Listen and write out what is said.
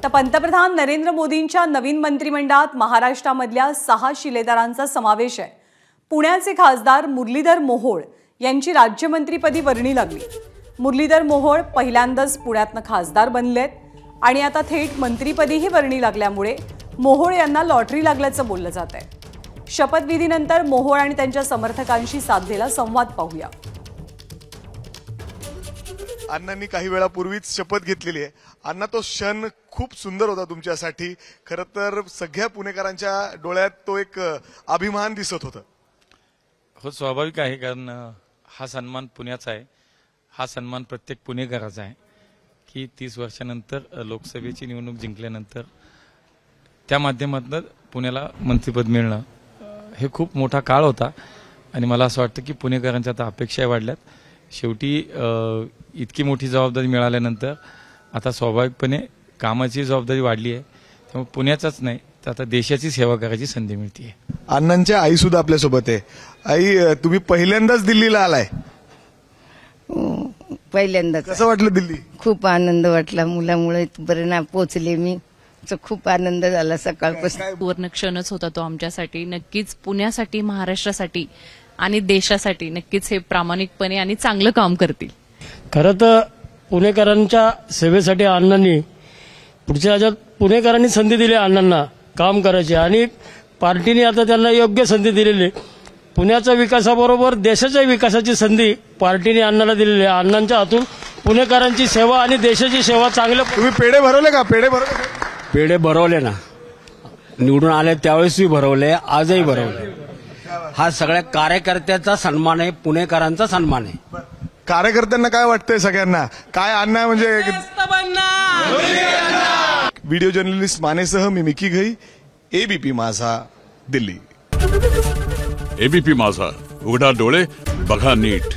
तर पंतप्रधान नरेंद्र मोदींच्या नवीन मंत्रिमंडळात महाराष्ट्रामधल्या 6 शिलेदारांचा समावेश आहे। पुण्याचे खासदार मुरलीधर मोहोळ यांची राज्यमंत्रीपदी वर्णी लागली। मुरलीधर मोहोळ पहिल्यांदाच पुण्यातनं खासदार बनलेत आणि आता थेट मंत्रीपदीही वर्णी लागल्यामुळे मोहोळ यांना लॉटरी लागल्याचं बोललं जात आहे। शपथविधीनंतर मोहोळ आणि त्यांच्या समर्थकांशी साधलेला संवाद पाहूया। अण्णांनी काही वेळापूर्वीच शपथ घेतलेली आहे। अण्णा, तो क्षण खूप सुंदर होता तुमच्यासाठी। खरं तर सगळ्या पुणेकरांच्या डोळ्यात तो एक अभिमान दिसत होता। हो, स्वाभाविक आहे, कारण हा सन्मान पुण्याचा आहे। हा सन्मान प्रत्येक पुणेकराचा आहे की 30 वर्षानंतर लोकसभेची निवडणूक जिंकल्यानंतर त्या माध्यमातून पुण्याला मंत्रिपद मिळणं हे खूप मोठा काळ होता आणि मला असं वाटतं की पुणेकरांच्या आता अपेक्षा वाढल्यात। शेवटी इतकी मोठी जबाबदारी मिळाल्यानंतर आता स्वाभाविकपणे कामाची जबाबदारी वाढली आहे, त्यामुळे पुण्याचाच नाही तर आता देशाची सेवा करायची संधी मिळते। अण्णांच्या आई सुद्धा आपल्या सोबत आहे। आई, तुम्ही पहिल्यांदाच दिल्लीला आलाय? पहिल्यांदाच। कसं वाटलं दिल्ली? खूप आनंद वाटला, मुलामुळे इथपर्यंत पोहोचले मी, खूप आनंद झाला सकाळपासून। सुवर्ण क्षणच होता तो आमच्यासाठी। नक्कीच पुण्यासाठी, महाराष्ट्रासाठी आणि देशासाठी नक्कीच हे प्रामाणिकपणे आणि चांगलं काम करतील। खरं तर पुणेकरांच्या सेवेसाठी अण्णांनी पुढच्या राज्यात पुणेकरांनी संधी दिली अण्णांना काम करायची आणि पार्टीने आता त्यांना योग्य संधी दिलेली। पुण्याच्या विकासाबरोबर देशाच्या विकासाची संधी पार्टीने अण्णाला दिलेली आहे। अण्णांच्या हातून पुणेकरांची सेवा आणि देशाची सेवा चांगल्या। तुम्ही पेढे भरवले का? पेढे भरवले ना, निवडून आले त्यावेळेसही भरवले, आजही भरवले। हा सगळ्या कार्यकर्त्याचा सन्मान आहे, पुणेकरांचा सन्मान आहे। कार्यकर्त्यांना काय वाटतंय सगळ्यांना? काय अण्णा म्हणजे व्हिडिओ जर्नलिस्ट मानेसह मी मिकी घई, एबीपी माझा, दिल्ली। एबीपी माझा, उघडा डोळे बघा नीट।